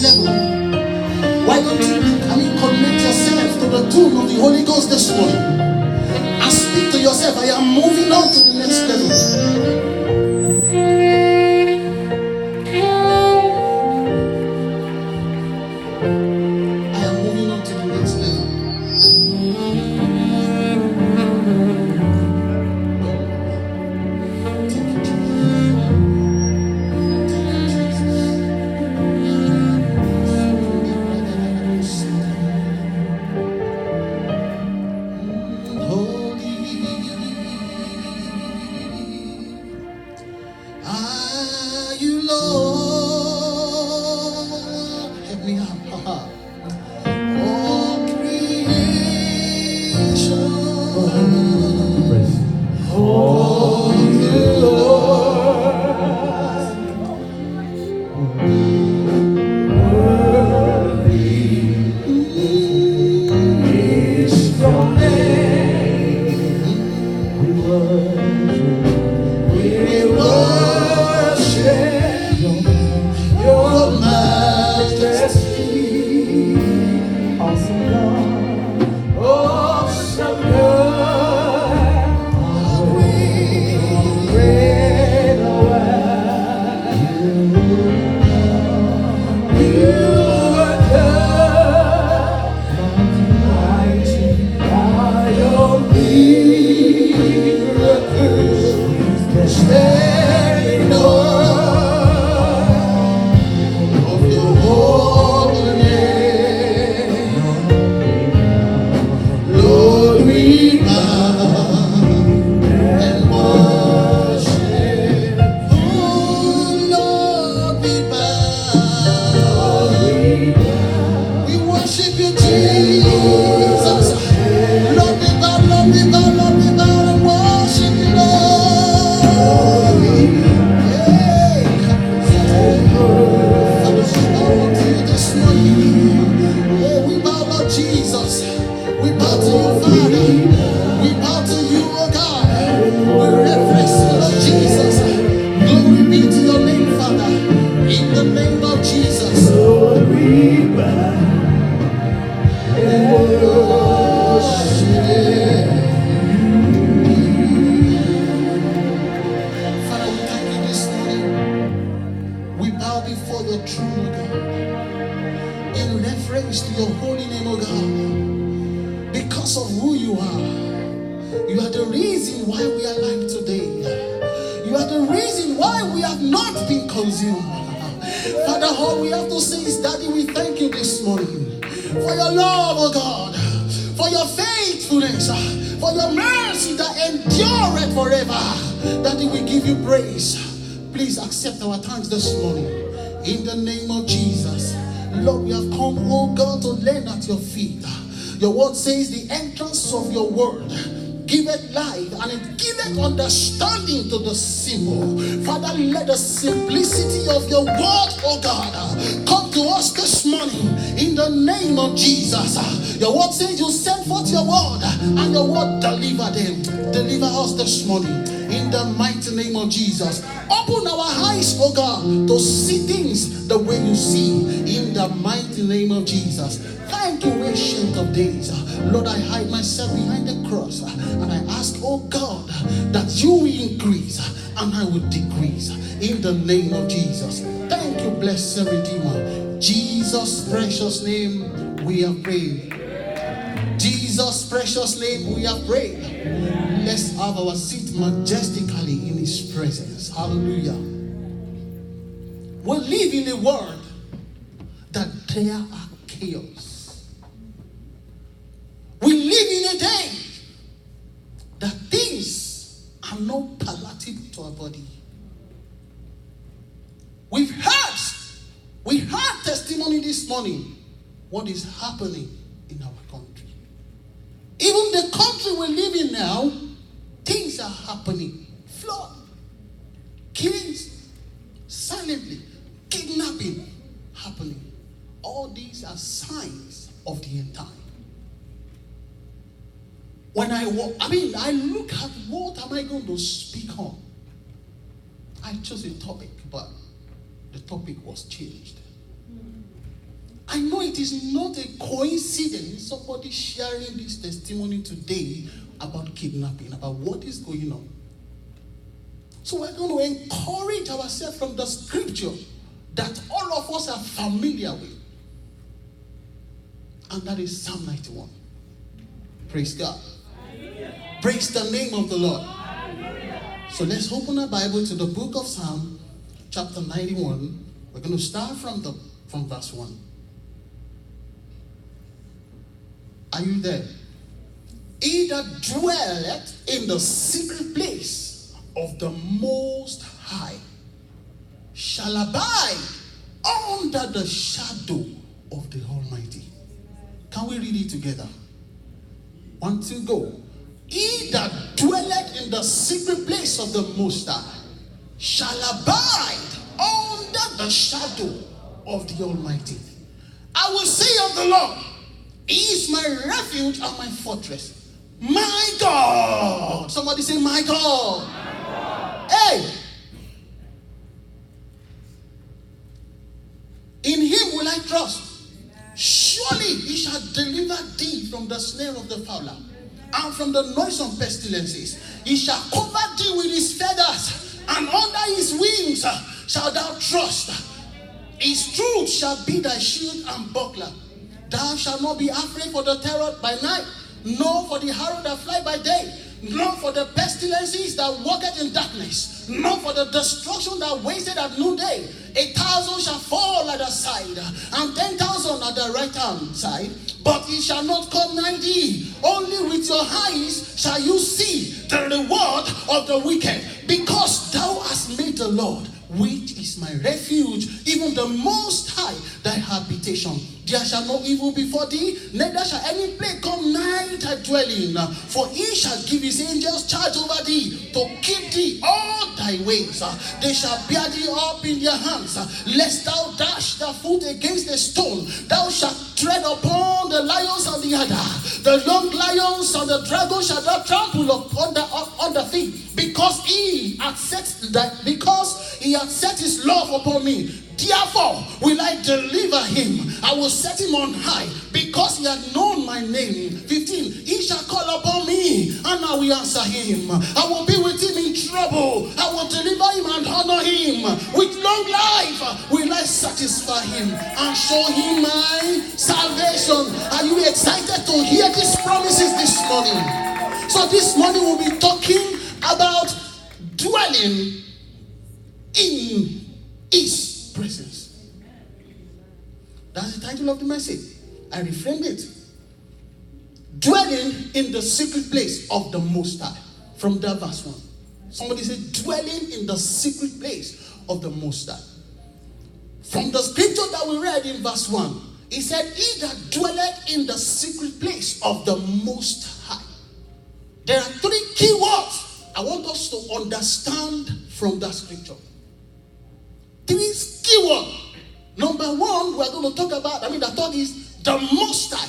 next level. Why don't you, connect yourself to the tune of the Holy Ghost this morning and speak to yourself, I am moving on to the next level. Your word says the entrance of your word giveth life and it giveth understanding to the simple. Father, let the simplicity of your word, oh God, come to us this morning in the name of Jesus. Your word says you send forth your word and your word deliver them. Deliver us this morning in the mighty name of Jesus. Open our eyes, oh God, to see things the way you see in the mighty name of Jesus. Thank you, ancient of days. Lord, I hide myself behind the cross and I ask, oh God, that you will increase and I will decrease in the name of Jesus. Thank you, blessed Redeemer. Jesus' precious name we have prayed. Jesus' precious name we have prayed. Let's have our seat majestically in his presence. Hallelujah. We live in a world that there are chaos. We live in a day that things are not palatable to our body. We've heard testimony this morning what is happening in our country. Even the country we live in now, things are happening. Flood, killings, silently, kidnapping happening. All these are signs of the end time. When I look at what am I going to speak on. I chose a topic, but the topic was changed. I know it is not a coincidence somebody sharing this testimony today about kidnapping, about what is going on. So we're going to encourage ourselves from the scripture that all of us are familiar with. And that is Psalm 91. Praise God. Praise the name of the Lord. So let's open our Bible to the book of Psalm, chapter 91. We're going to start from verse 1. Are you there? He that dwelleth in the secret place of the Most High shall abide under the shadow of the Almighty. Can we read it together? 1, 2, go. He that dwelleth in the secret place of the Most High shall abide under the shadow of the Almighty. I will say of the Lord, He is my refuge and my fortress. My God. Somebody say, my God. My God. Hey. In Him will I trust. Surely He shall deliver thee from the snare of the fowler and from the noisome pestilences. He shall cover thee with His feathers, and under His wings shalt thou trust. His truth shall be thy shield and buckler. Thou shalt not be afraid for the terror by night, nor for the arrow that fly by day, nor for the pestilences that walketh in darkness, nor for the destruction that wasteth at noonday. 1,000 shall fall at the side, and 10,000 at the right hand side, but it shall not come nigh thee. Only with your eyes shall you see the reward of the wicked, because thou hast made the Lord, which is my refuge, even the Most High, thy habitation. There shall no evil befall thee, neither shall any plague come nigh thy dwelling. For He shall give His angels charge over thee, to keep thee all thy ways. They shall bear thee up in their hands, lest thou dash thy foot against a stone. Thou shalt tread upon the lions and the adder, the young lions and the dragon shall thou trample on the feet, because He hath set His love upon me. Therefore will I deliver him. I will set him on high, because he hath known my name. 15. He shall call upon me, and I will answer him. I will be with him in trouble. I will deliver him and honor him. With long life will I satisfy him and show him my salvation. Are you excited to hear these promises this morning? So this morning we'll be talking about dwelling in His presence. That's the title of the message. I reframed it. Dwelling in the secret place of the Most High. From that verse 1. Somebody said, dwelling in the secret place of the Most High. From the scripture that we read in verse 1, he said, he that dwelleth in the secret place of the Most High. There are 3 key words I want us to understand from that scripture. 3 key words. Number 1, we're going to talk about, the third is the Most High.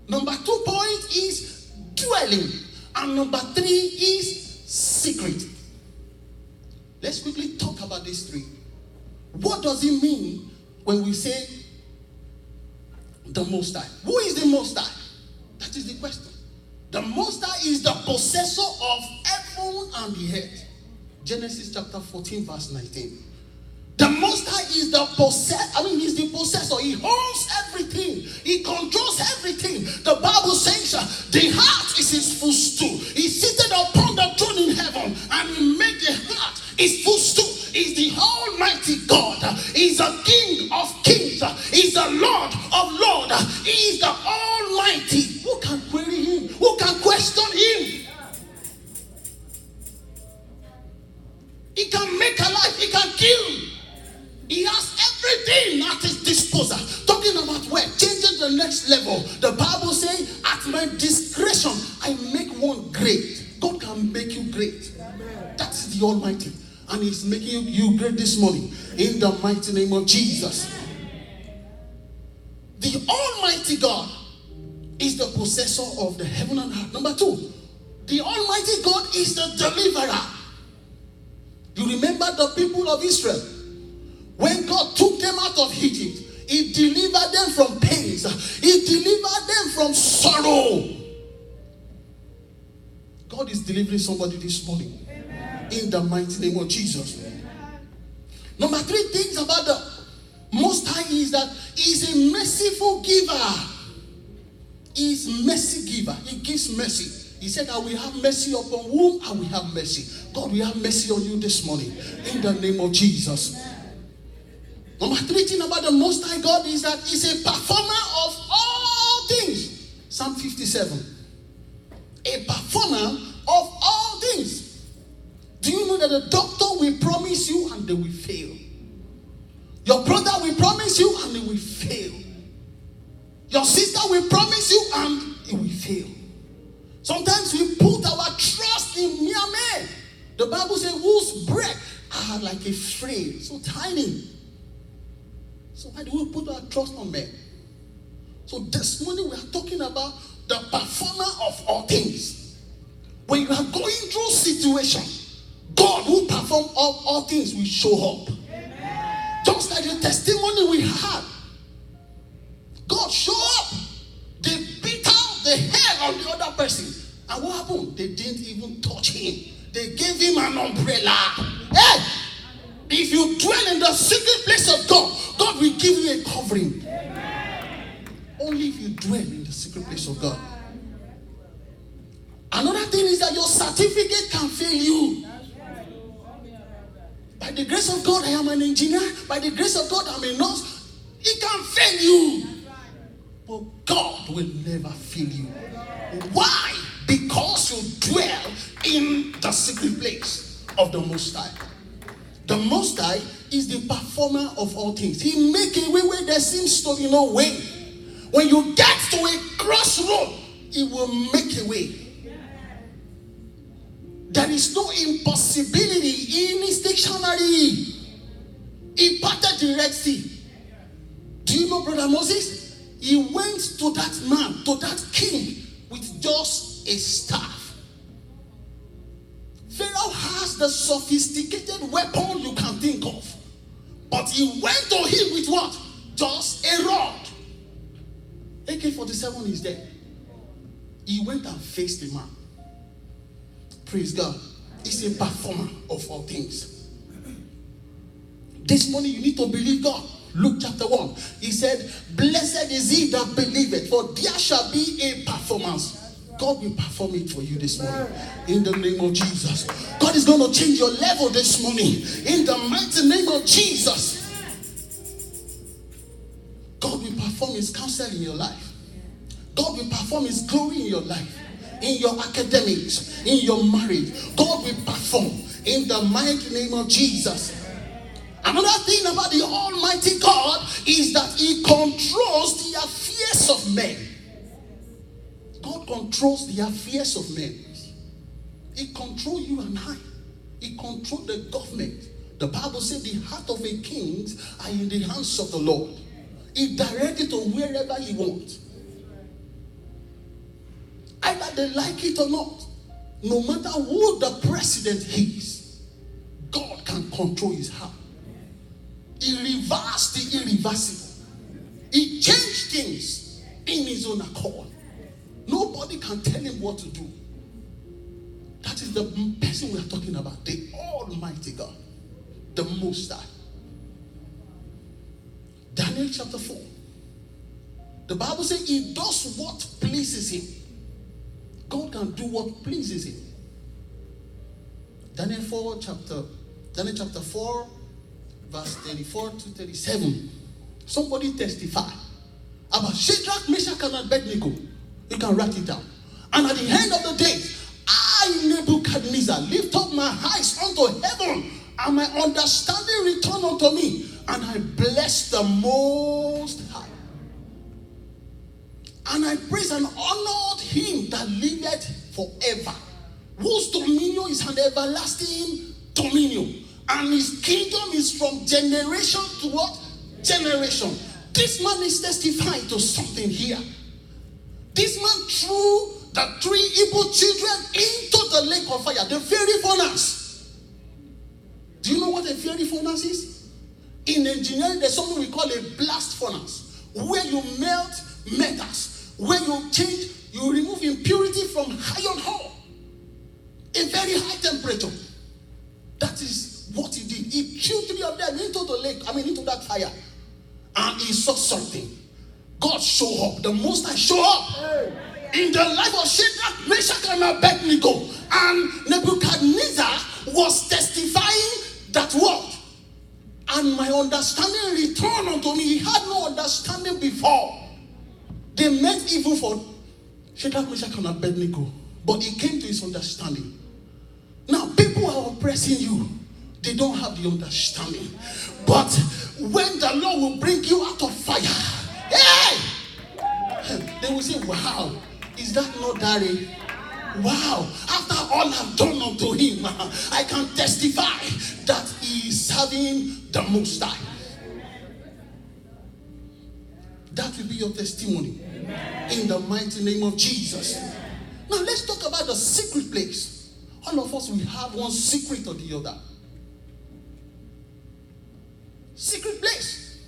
Number 2 point is dwelling. And number 3 is secret. Let's quickly talk about these 3. What does it mean when we say the Most High? Who is the Most High? That is the question. The Most High is the possessor of heaven and the earth. Genesis chapter 14 verse 19. The Most High is the he's the possessor. He owns everything. He controls everything. The Bible says the heart is His footstool. He's seated upon the throne in heaven, and He made the heart His footstool. He's the Almighty God. He's the King of kings. He's the Lord of lords. He is the Almighty. Who can query Him? Who can question Him? He can make alive. He can kill. He has everything at His disposal. Talking about where? Changing the next level. The Bible says, at my discretion, I make one great. God can make you great. That's the Almighty. And He's making you great this morning. In the mighty name of Jesus. The Almighty God is the possessor of the heaven and earth. Number 2, the Almighty God is the deliverer. You remember the people of Israel. When God took them out of Egypt, He delivered them from pains. He delivered them from sorrow. God is delivering somebody this morning. Amen. In the mighty name of Jesus. Amen. Number 3 things about the Most High is that He's a merciful giver. He's mercy giver. He gives mercy. He said, I will have mercy upon whom I will have mercy. God will have mercy on you this morning. In the name of Jesus. Number 3 thing about the Most High God is that He's a performer of all things. Psalm 57. A performer of all things. Do you know that the doctor will promise you and they will fail? Your brother will promise you and he will fail. Your sister will promise you and he will fail. Sometimes we put our trust in mere men. The Bible says, whose breath are like a frame, so tiny. So why do we put our trust on men? So this morning we are talking about the performer of all things. When you are going through situation, God who perform all things will show up. Amen. Just like the testimony we had. God showed up. They beat out the head on the other person. And what happened? They didn't even touch him. They gave him an umbrella. Hey! If you dwell in the secret place of God, God will give you a covering. Amen. Only if you dwell in the secret place of God. Another thing is that your certificate can fail you. By the grace of God, I am an engineer. By the grace of God, I'm a nurse. It can fail you. But God will never fail you. Why? Because you dwell in the secret place of the Most High. The Most High is the performer of all things. He makes a way where there seems to be no way. When you get to a crossroad, He will make a way. There is no impossibility in His dictionary. He parted the Red Sea. Do you know, Brother Moses? He went to that man, to that king, with just a staff. Pharaoh has the sophisticated weapon you can think of. But he went to him with what? Just a rod. AK-47 is there. He went and faced the man. Praise God. He's a performer of all things. This morning you need to believe God. Luke chapter 1. He said, blessed is he that believeth, for there shall be a performance. God will perform it for you this morning. In the name of Jesus. God is going to change your level this morning. In the mighty name of Jesus. God will perform His counsel in your life. God will perform His glory in your life. In your academics. In your marriage. God will perform. In the mighty name of Jesus. Another thing about the Almighty God is that He controls the affairs of men. God controls the affairs of men. He controls you and I. He controls the government. The Bible says the heart of a king are in the hands of the Lord. He directs it to wherever He wants. Either they like it or not. No matter who the president is, God can control his heart. He reversed the irreversible. He changed things in His own accord. Nobody can tell Him what to do. That is the person we are talking about. The Almighty God. The Most High. Daniel chapter 4. The Bible says He does what pleases Him. God can do what pleases Him. Daniel chapter 4. Verse 34 to 37. Somebody testify about Shadrach, Meshach, and Abednego. You can write it down. And at the end of the day, I, Nebuchadnezzar, lift up my eyes unto heaven, and my understanding return unto me, and I bless the Most High. And I praise and honored Him that liveth forever, whose dominion is an everlasting dominion. And His kingdom is from generation to what? Generation. This man is testifying to something here. This man threw the 3 Hebrew children into the lake of fire, the fiery furnace. Do you know what a fiery furnace is? In engineering, there's something we call a blast furnace, where you melt metals, where you remove impurity from iron ore, a very high temperature. That is what he did. He threw 3 of them into the lake, into that fire. And he saw something. God showed up. The Most High showed up in the life of Shadrach, Meshach, and Abednego. And Nebuchadnezzar was testifying that word. And my understanding returned unto me. He had no understanding before. They meant evil for Shadrach, Meshach, and Abednego. But he came to his understanding. Now, people are oppressing you. They don't have the understanding. But when the Lord will bring you out of fire, hey! They will say, wow, is that not Dari? Wow, after all I've done unto him, I can testify that he is serving the Most High. That will be your testimony. In the mighty name of Jesus. Now let's talk about the secret place. All of us, we have one secret or the other. Secret place.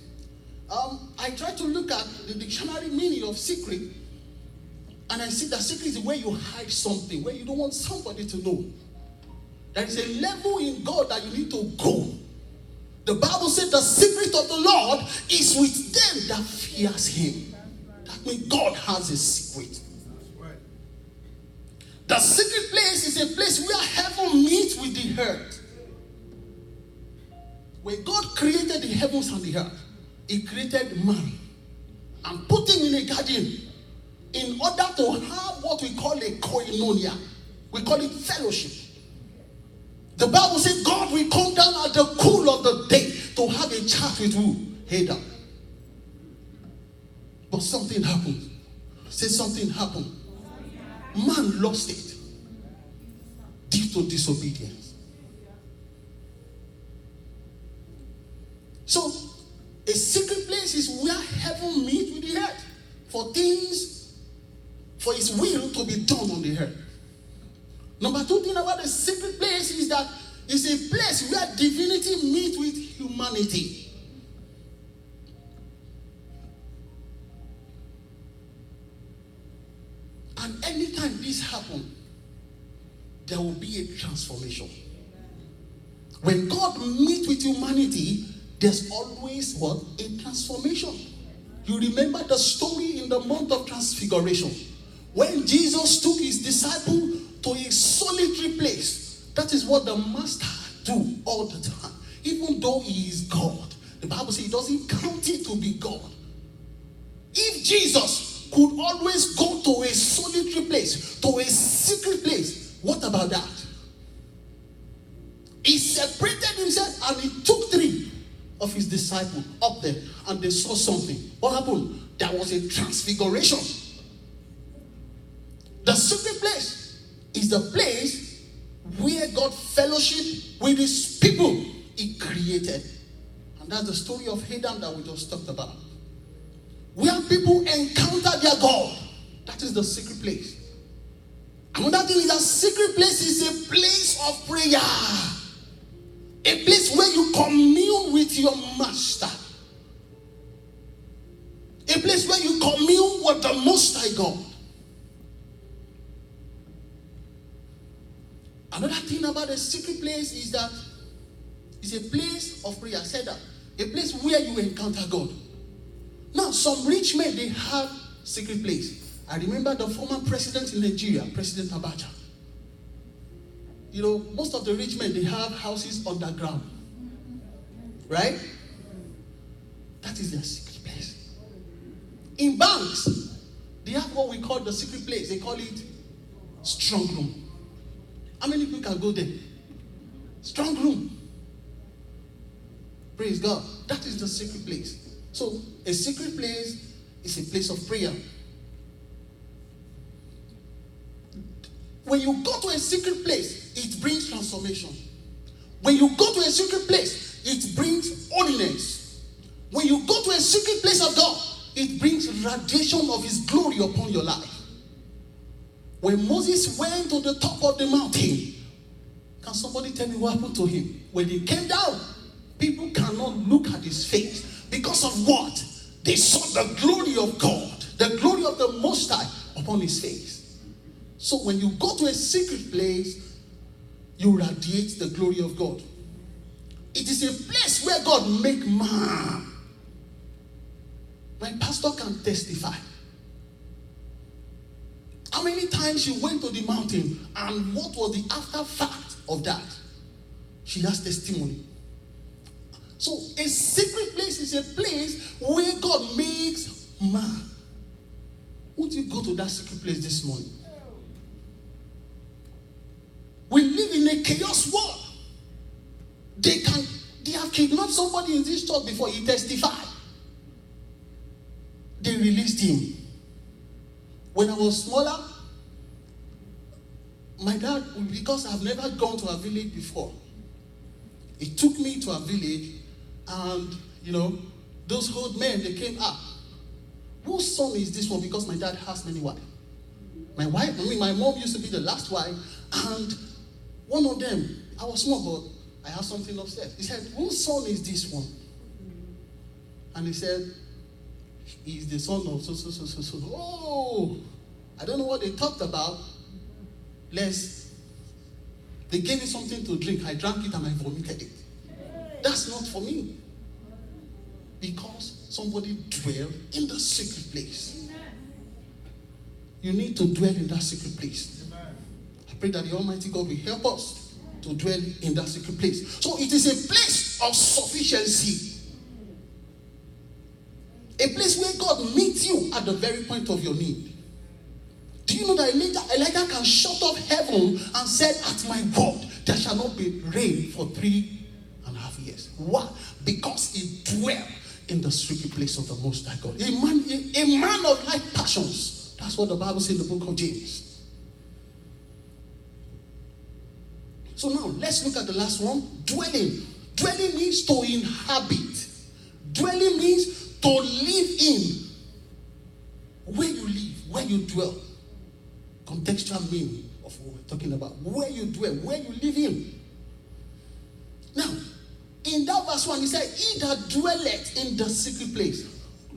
I try to look at the dictionary meaning of secret, and I see that secret is where you hide something, where you don't want somebody to know. There is a level in God that you need to go. The Bible said the secret of the Lord is with them that fears him. That means God has a secret. The secret place is a place where heaven meets with the earth. When God created the heavens and the earth, he created man and put him in a garden in order to have what we call a koinonia. We call it fellowship. The Bible says God will come down at the cool of the day to have a chat with who? Adam. But something happened. Say something happened. Man lost it due to disobedience. So, a secret place is where heaven meets with the earth for things, for his will to be done on the earth. Number 2 thing about the secret place is that it's a place where divinity meets with humanity. And anytime this happens, there will be a transformation. When God meets with humanity, there's always what? A transformation. You remember the story in the month of transfiguration, when Jesus took his disciple to a solitary place. That is what the master do all the time. Even though he is God, the Bible says he doesn't count it to be God. If Jesus could always go to a solitary place, to a secret place, what about that? He separated himself and he took 3 of his disciples up there, and they saw something. What happened? There was a transfiguration. The secret place is the place where God fellowship with his people he created. And that's the story of Adam that we just talked about. Where people encounter their God. That is the secret place. Another thing is that secret place is a place of prayer. A place where you commune with your master. A place where you commune with the Most High God. Another thing about a secret place is that it's a place of prayer. I said that. A place where you encounter God. Now, some rich men, they have secret place. I remember the former president in Nigeria, President Abacha. You know, most of the rich men, they have houses underground. Right? That is their secret place. In banks, they have what we call the secret place. They call it strong room. How many people can go there? Strong room. Praise God. That is the secret place. So, a secret place is a place of prayer. When you go to a secret place, it brings transformation. When you go to a secret place, it brings holiness. When you go to a secret place of God, it brings radiation of his glory upon your life. When Moses went to the top of the mountain, can somebody tell me what happened to him? When he came down, People cannot look at his face. Because of what? They saw the glory of God, the glory of the Most High upon his face. So when you go to a secret place, you radiate the glory of God. It is a place where God make man. My pastor can testify. How many times she went to the mountain and what was the after fact of that? She has testimony. So a secret place is a place where God makes man. Would you go to that secret place this morning? We live in a chaos world. They have kidnapped somebody in this church before he testified. They released him. When I was smaller, my dad, because I've never gone to a village before, he took me to a village, and those old men, they came up. Whose son is this one? Because my dad has many wives. My mom used to be the last wife, and one of them, I was small, but I have something upstairs. He said, whose son is this one? And he said, he's the son of so. Oh, I don't know what they talked about. They gave me something to drink. I drank it and I vomited it. That's not for me. Because somebody dwelled in the secret place. You need to dwell in that secret place. I pray that the Almighty God will help us to dwell in that secret place. So it is a place of sufficiency. A place where God meets you at the very point of your need. Do you know that Elijah can shut up heaven and said, at my word, there shall not be rain for 3.5 years. Why? Because he dwelt in the secret place of the Most High God. A man of like passions. That's what the Bible says in the book of James. So now, let's look at the last one. Dwelling. Dwelling means to inhabit. Dwelling means to live in. Where you live, where you dwell. Contextual meaning of what we're talking about. Where you dwell, where you live in. Now, in that verse 1, he said, he that dwelleth in the secret place.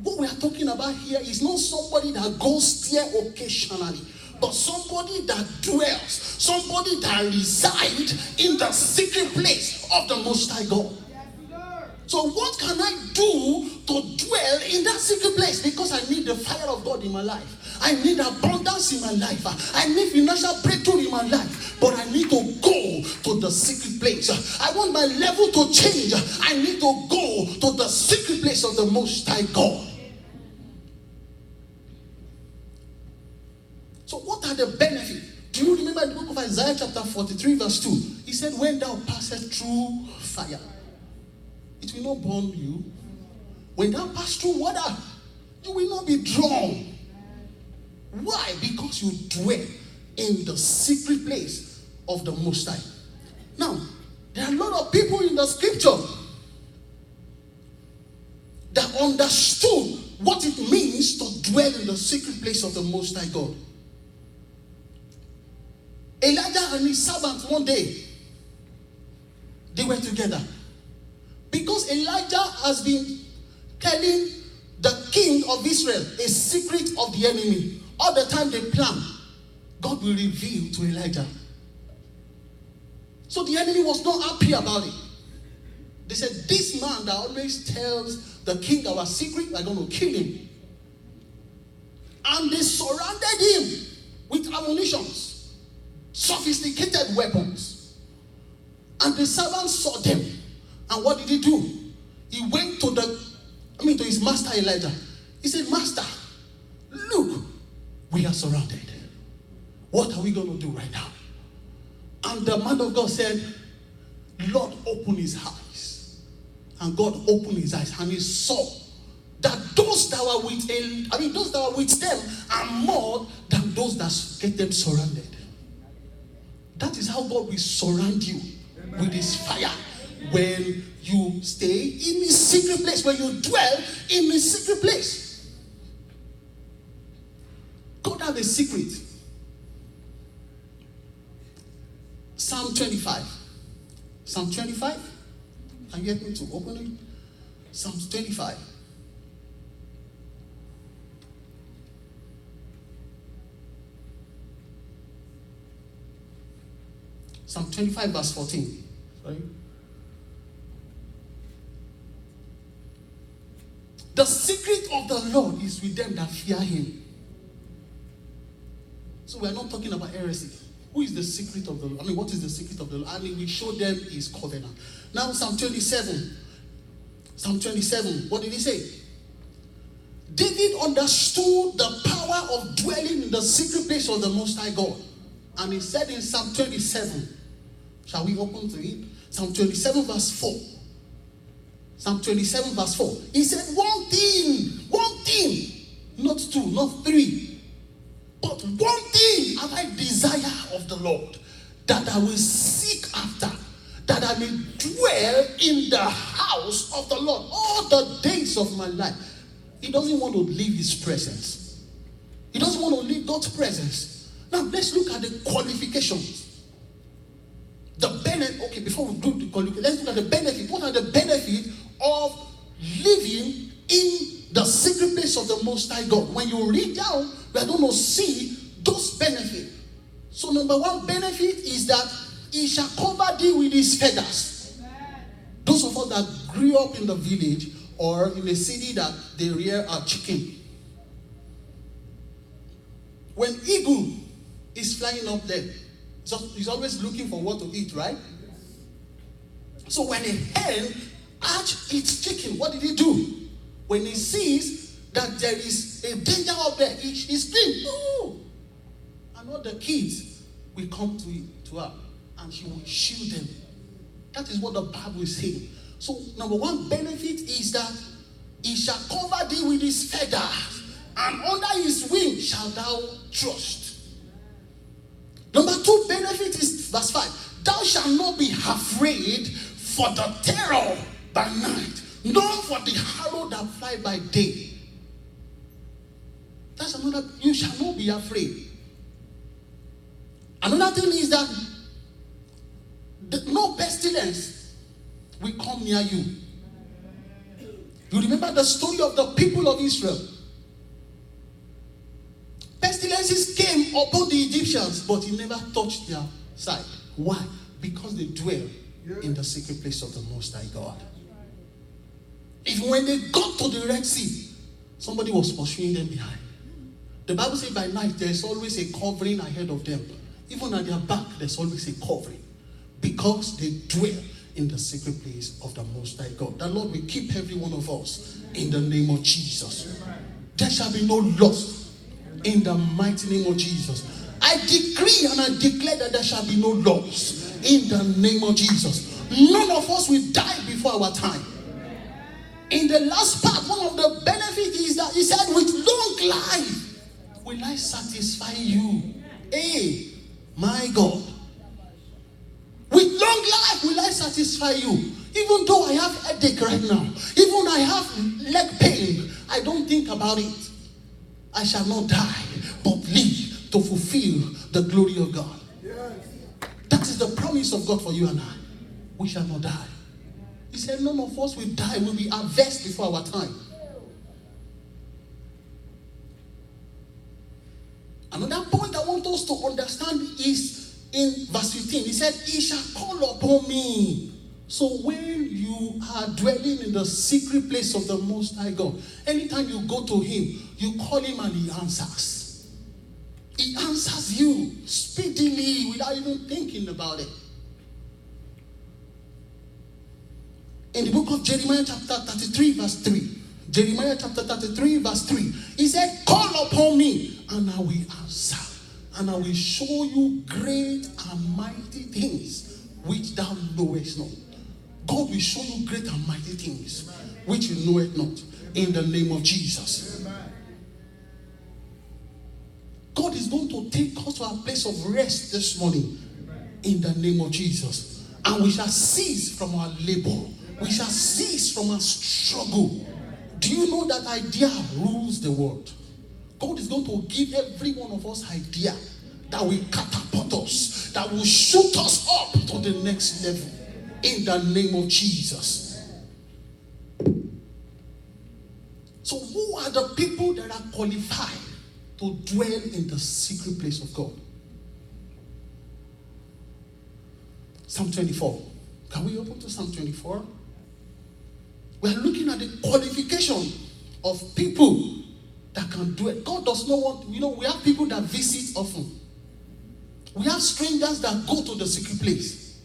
What we are talking about here is not somebody that goes there occasionally, but somebody that dwells, somebody that resides in the secret place of the Most High God. So what can I do to dwell in that secret place? Because I need the fire of God in my life. I need abundance in my life. I need financial breakthrough in my life. But I need to go to the secret place. I want my level to change. I need to go to the secret place of the Most High God. So what are the benefits? Do you remember the book of Isaiah chapter 43 verse 2? He said, when thou passest through fire, it will not burn you. When thou pass through water, you will not be drawn. Why? Because you dwell in the secret place of the Most High. Now, there are a lot of people in the scripture that understood what it means to dwell in the secret place of the Most High God. Elijah and his servant, one day, they were together. Because Elijah has been telling the king of Israel a secret of the enemy. All the time they plan, God will reveal to Elijah. So the enemy was not happy about it. They said, this man that always tells the king our secret, we're going to kill him. And they surrounded him with ammunitions, sophisticated weapons. And the servant saw them. And what did he do? He went to his master Elijah. He said, Master, look, we are surrounded. What are we going to do right now? And the man of God said, Lord, open his eyes. And God opened his eyes and he saw that those that were with them are more than those that get them surrounded. That is how God will surround you with his fire. When you stay in his secret place, when you dwell in his secret place. God has a secret. Psalm 25. Psalm 25 Can you help me to open it? Psalms 25. Psalm 25 verse 14. Sorry. The secret of the Lord is with them that fear him. So we are not talking about heresy. Who is the secret of the Lord? I mean, what is the secret of the Lord? I mean, we show them his covenant. Now, Psalm 27. Psalm 27, what did he say? David understood the power of dwelling in the secret place of the Most High God. And he said in Psalm 27, shall we open to it? Psalm 27 verse 4. Psalm 27 verse 4. He said, one thing, not two, not three, but one thing have I desire of the Lord, that I will seek after, that I may dwell in the house of the Lord all the days of my life. He doesn't want to leave his presence. He doesn't want to leave God's presence. Now, let's look at the qualifications. The benefit, okay, before we do the qualifications, let's look at the benefit. What are the benefits of living in the secret place of the Most High God? When you read down, we are going to see those benefits. So, number one benefit is that he shall cover thee with his feathers. Those of us that grew up in the village or in a city that they rear a chicken, when eagle is flying up there, so he's always looking for what to eat, right? So when a hen hatch its chicken, what did he do? When he sees that there is a danger up there, he screams, "Oh!" And all the kids will come to her, and she will shield them. That is what the Bible is saying. So number one benefit is that he shall cover thee with his feathers, and under his wing shalt thou trust. Number two benefit is verse 5. Thou shalt not be afraid for the terror by night, nor for the arrow that fly by day. That's another, you shall not be afraid. Another thing is that no pestilence will come near you. You remember the story of the people of Israel. Pestilences came upon the Egyptians, but it never touched their side. Why? Because they dwell in the secret place of the Most High God. Even when they got to the Red Sea, somebody was pursuing them behind. The Bible says by night there is always a covering ahead of them. Even at their back, there's always a covering. Because they dwell in the secret place of the Most High God. The Lord will keep every one of us in the name of Jesus. There shall be no loss in the mighty name of Jesus. I decree and I declare that there shall be no loss in the name of Jesus. None of us will die before our time. In the last part, one of the benefits is that he said, with long life will I satisfy you. Hey, my God. With long life will I satisfy you. Even though I have headache right now, even I have leg pain, I don't think about it. I shall not die, but live to fulfill the glory of God. Yes. That is the promise of God for you and I. We shall not die. He said none of us will die. We'll be harvested before our time. Another point I want us to understand is in verse 15. He said, he shall call upon me. So when you are dwelling in the secret place of the Most High God, anytime you go to him, you call him and he answers. He answers you speedily without even thinking about it. In the book of Jeremiah chapter 33 verse 3. Jeremiah chapter 33 verse 3. He said, call upon me and I will answer. And I will show you great and mighty things which thou knowest not. God will show you great and mighty things which you know it not. In the name of Jesus. God is going to take us to a place of rest this morning. In the name of Jesus. And we shall cease from our labor. We shall cease from our struggle. Do you know that idea rules the world? God is going to give every one of us idea that will catapult us, that will shoot us up to the next level. in the name of Jesus. So who are the people that are qualified to dwell in the secret place of God? Psalm 24. Can we open to Psalm 24? We are looking at the qualification of people that can do it. God does not want, we have people that visit often. We have strangers that go to the secret place.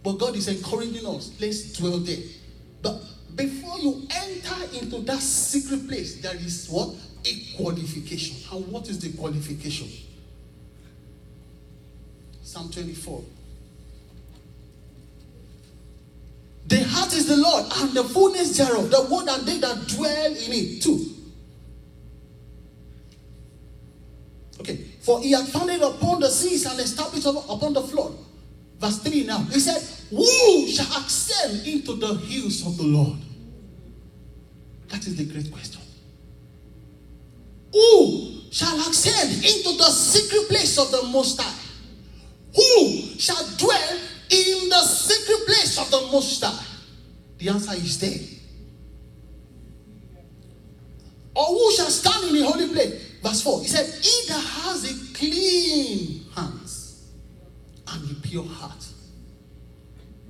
But God is encouraging us, let's dwell there. But before you enter into that secret place, there is what? A qualification. And what is the qualification? Psalm 24. The heart is the Lord, and the fullness thereof, the world and they that dwell in it too. Okay, for he hath founded upon the seas and established upon the flood. Verse 3 now. He said, who shall ascend into the hills of the Lord? That is the great question. Who shall ascend into the secret place of the Most High? Who shall dwell in the secret place of the Most High? The answer is there. Or who shall stand in the holy place? Verse 4. He said, he that has a clean hands and a pure heart,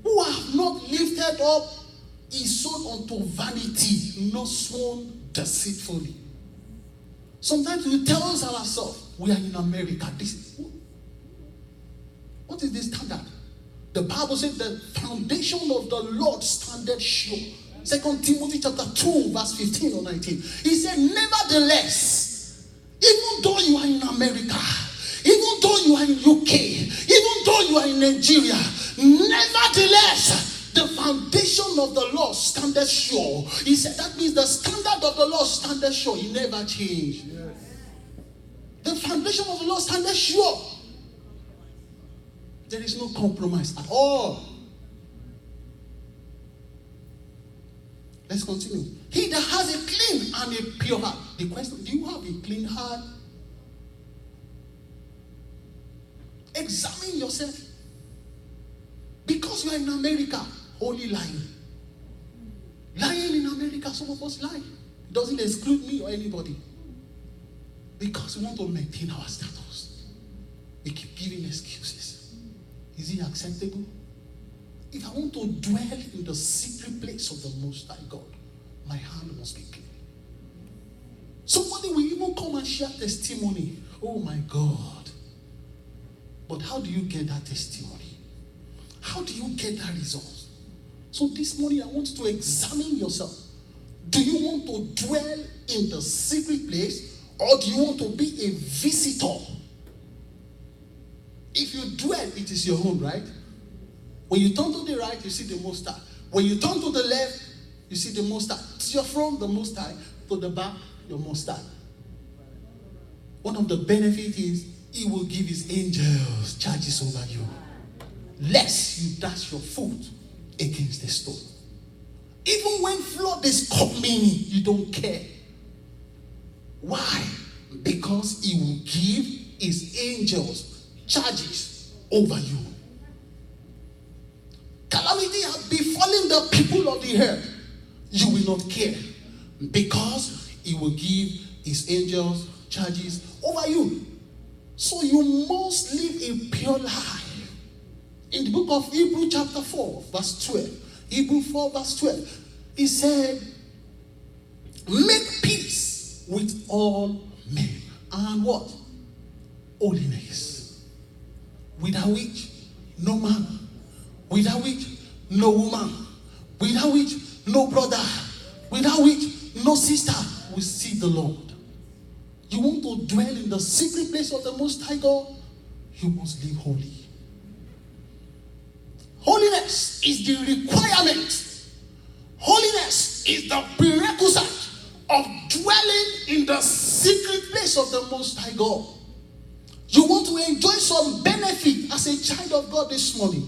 who have not lifted up his soul unto vanity, nor sworn deceitfully. Sometimes we tell ourselves, we are in America. What is this standard? The Bible said the foundation of the Lord standeth sure. 2 Timothy chapter 2 verse 15 or 19. He said, nevertheless, even though you are in America, even though you are in UK, even though you are in Nigeria, nevertheless, the foundation of the Lord standeth sure. He said that means the standard of the Lord standeth sure. He never changed. Yes. The foundation of the Lord standeth sure. There is no compromise at all. Let's continue. He that has a clean and a pure heart. The question, do you have a clean heart? Examine yourself. Because you are in America, only lying. Lying in America, some of us lie. It doesn't exclude me or anybody. Because we want to maintain our status. We keep giving excuses. Is it acceptable? If I want to dwell in the secret place of the Most High God, my hand must be clean. Somebody will even come and share testimony. Oh my God. But how do you get that testimony? How do you get that result? So this morning I want you to examine yourself. Do you want to dwell in the secret place, or do you want to be a visitor? If you dwell, it is your own, right? When you turn to the right, you see the Most High. When you turn to the left, you see the Most High. To your front, the Most High. To the back, your Most High. One of the benefits is he will give his angels charges over you, lest you dash your foot against the stone. Even when flood is coming, you don't care. Why? Because he will give his angels charges over you. Calamity has befallen the people of the earth. You will not care, because he will give his angels charges over you. So you must live a pure life. In the book of Hebrews chapter 4 verse 12, Hebrews 4 verse 12, he said, make peace with all men, and what? Holiness, without which no man, without which no woman, without which no brother, without which no sister will see the Lord. You want to dwell in the secret place of the Most High God, you must live holy. Holiness is the requirement. Holiness is the prerequisite of dwelling in the secret place of the Most High God. You want to enjoy some benefit as a child of God this morning,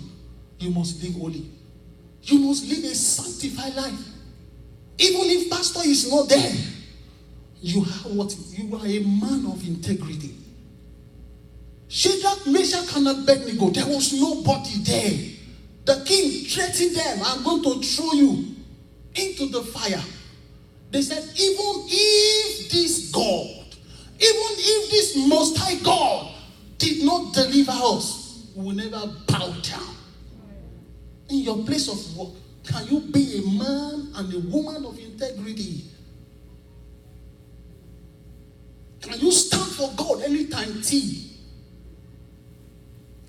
you must live holy. You must live a sanctified life. Even if pastor is not there, you are a man of integrity. Shadrach, Meshach, and Abednego, there was nobody there. The king threatened them, I'm going to throw you into the fire. They said, even if this God, even if this Most High God did not deliver us, we will never bow down. In your place of work, can you be a man and a woman of integrity? Can you stand for God anytime T?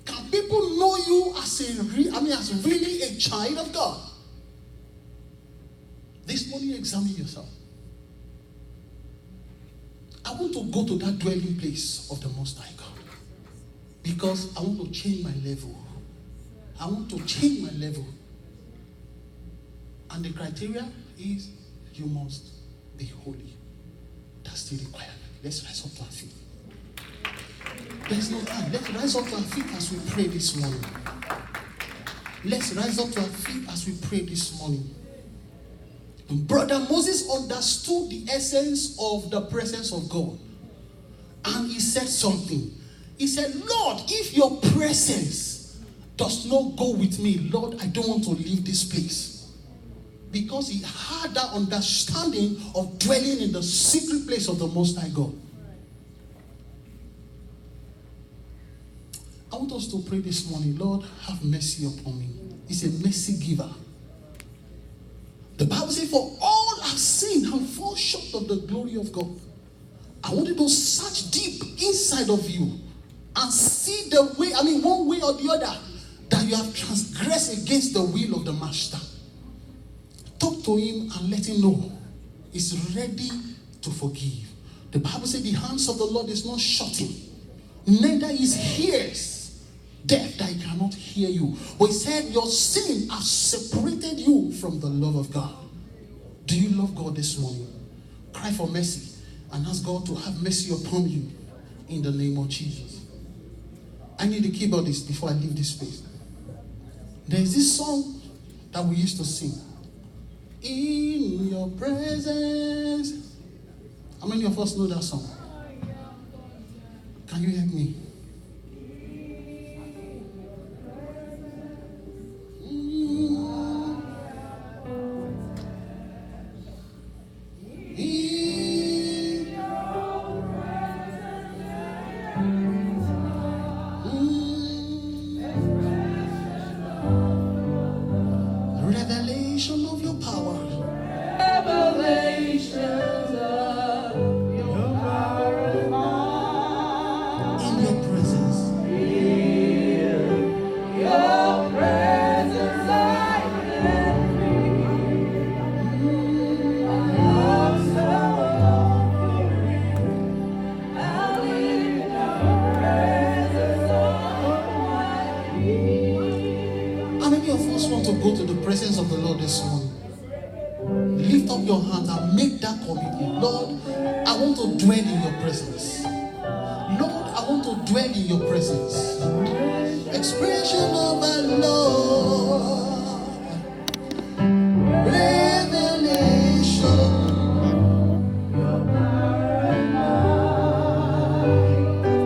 Can people know you as as really a child of God? This morning, examine yourself. I want to go to that dwelling place of the Most High God because I want to change my level. I want to change my level. And the criteria is you must be holy. That's the requirement. Let's rise up to our feet. There's no time. Let's rise up to our feet as we pray this morning. Let's rise up to our feet as we pray this morning. Brother Moses understood the essence of the presence of God. And he said something. He said, Lord, if your presence does not go with me, Lord, I don't want to leave this place. Because he had that understanding of dwelling in the secret place of the Most High God. I want us to pray this morning, Lord, have mercy upon me. He's a mercy giver. The Bible says, for all have sinned and fall short of the glory of God. I want you to search deep inside of you and see the way, one way or the other, that you have transgressed against the will of the Master. Talk to him and let him know he's ready to forgive. The Bible says the hands of the Lord is not shortened, neither his ears deaf that he cannot hear you. But he said your sin has separated you from the love of God. Do you love God this morning? Cry for mercy and ask God to have mercy upon you in the name of Jesus. I need a keyboardist before I leave this place. There is this song that we used to sing. In your presence. How many of us know that song? Can you help me? Revelation of your power. Revelations of your power. In your presence. In your presence I can be. I'm so offering. I'll in the presence of my King. How many of us want to go to the presence of the Lord this morning? Lift up your hand and make that commitment. Lord, I want to dwell in your presence. Lord, I want to dwell in your presence. Expression of the Lord.